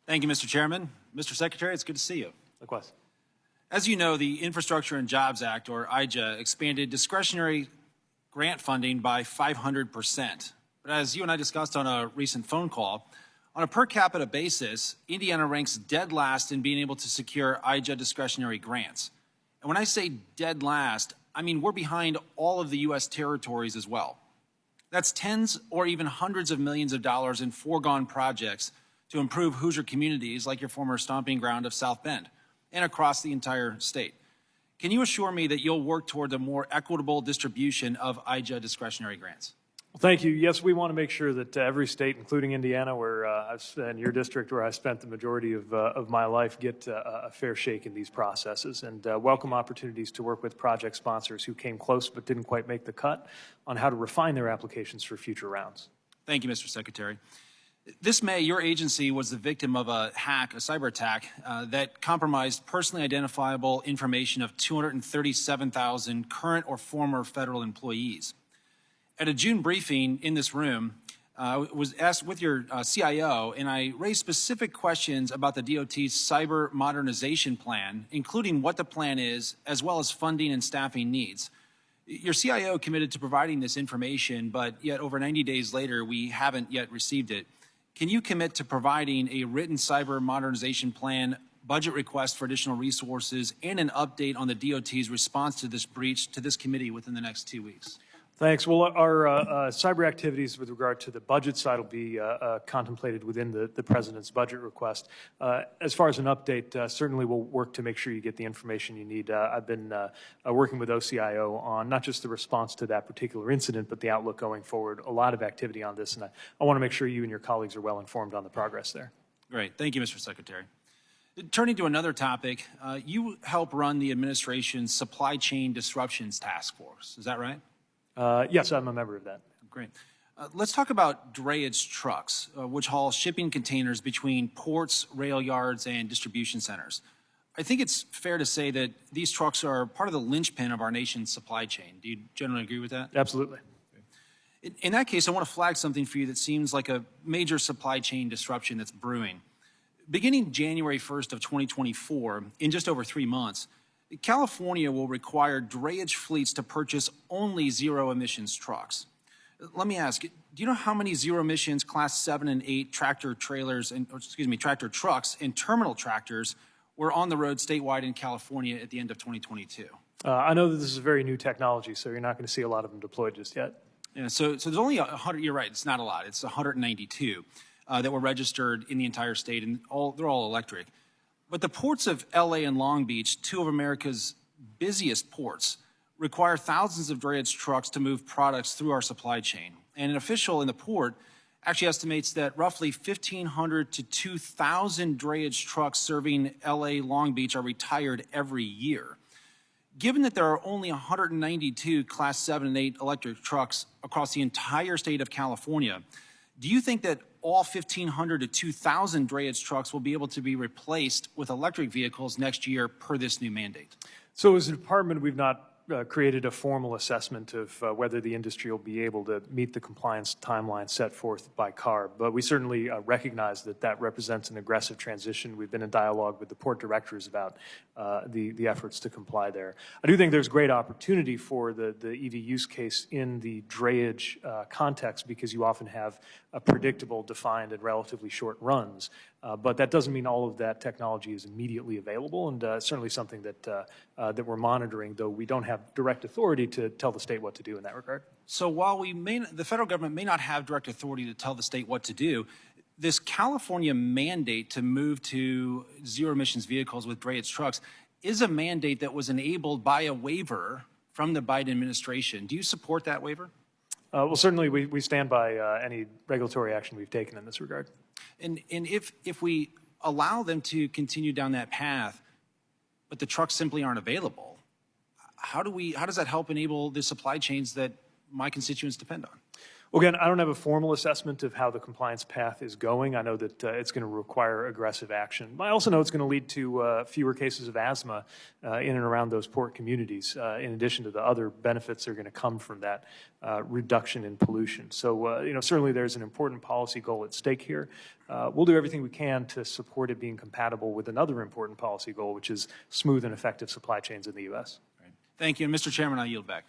Thank you, Mr. Chairman. Mr. Secretary, it's good to see you. Likewise. As you know, the Infrastructure and Jobs Act, or IJA, expanded discretionary grant funding by 500%. But as you and I discussed on a recent phone call, on a per capita basis, Indiana ranks dead last in being able to secure IJA discretionary grants. And when I say dead last, I mean we're behind all of the U.S. territories as well. That's tens or even hundreds of millions of dollars in foregone projects to improve Hoosier communities like your former stomping ground of South Bend and across the entire state. Can you assure me that you'll work toward a more equitable distribution of IJA discretionary grants? Well, thank you. Yes, we want to make sure that every state, including Indiana, where and your district, where I spent the majority of my life, get a fair shake in these processes and welcome opportunities to work with project sponsors who came close but didn't quite make the cut on how to refine their applications for future rounds. Thank you, Mr. Secretary. This May, your agency was the victim of a cyber attack that compromised personally identifiable information of 237,000 current or former federal employees. At a June briefing in this room, I was asked with your CIO, and I raised specific questions about the DOT's cyber modernization plan, including what the plan is, as well as funding and staffing needs. Your CIO committed to providing this information, but yet over 90 days later, we haven't yet received it. Can you commit to providing a written cyber modernization plan, budget request for additional resources, and an update on the DOT's response to this breach to this committee within the next 2 weeks? Thanks. Well, our cyber activities with regard to the budget side will be contemplated within the President's budget request. As far as an update, certainly we'll work to make sure you get the information you need. I've been working with OCIO on not just the response to that particular incident, but the outlook going forward. A lot of activity on this, and I want to make sure you and your colleagues are well informed on the progress there. Great. Thank you, Mr. Secretary. Turning to another topic, you help run the administration's Supply Chain Disruptions Task Force. Is that right? Yes, I'm a member of that. Great. Let's talk about drayage trucks, which haul shipping containers between ports, rail yards, and distribution centers. I think it's fair to say that these trucks are part of the linchpin of our nation's supply chain. Do you generally agree with that? Absolutely. In that case, I want to flag something for you that seems like a major supply chain disruption that's brewing. Beginning January 1st of 2024, in just over 3 months, California will require drayage fleets to purchase only zero-emissions trucks. Let me ask, do you know how many zero-emissions Class 7 and 8 tractor trucks and terminal tractors were on the road statewide in California at the end of 2022? I know that this is a very new technology, so you're not going to see a lot of them deployed just yet. Yeah, so there's only 100, you're right, it's not a lot, it's 192 that were registered in the entire state, and they're all electric. But the ports of LA and Long Beach, two of America's busiest ports, require thousands of drayage trucks to move products through our supply chain. And an official in the port actually estimates that roughly 1,500 to 2,000 drayage trucks serving LA, Long Beach are retired every year. Given that there are only 192 Class 7 and 8 electric trucks across the entire state of California, do you think that all 1,500 to 2,000 drayage trucks will be able to be replaced with electric vehicles next year per this new mandate? So as a department, we've not created a formal assessment of whether the industry will be able to meet the compliance timeline set forth by CARB. But we certainly recognize that that represents an aggressive transition. We've been in dialogue with the port directors about the efforts to comply there. I do think there's great opportunity for the EV use case in the drayage context because you often have predictable, defined, and relatively short runs. But that doesn't mean all of that technology is immediately available, and certainly something that we're monitoring, though we don't have direct authority to tell the state what to do in that regard. So while the federal government may not have direct authority to tell the state what to do, this California mandate to move to zero-emissions vehicles with drayage trucks is a mandate that was enabled by a waiver from the Biden administration. Do you support that waiver? Well, certainly we stand by any regulatory action we've taken in this regard. And if we allow them to continue down that path, but the trucks simply aren't available, how does that help enable the supply chains that my constituents depend on? Well, again, I don't have a formal assessment of how the compliance path is going. I know that it's going to require aggressive action. I also know it's going to lead to fewer cases of asthma in and around those port communities, in addition to the other benefits that are going to come from that reduction in pollution. So, certainly there's an important policy goal at stake here. We'll do everything we can to support it being compatible with another important policy goal, which is smooth and effective supply chains in the U.S. Thank you. And Mr. Chairman, I yield back.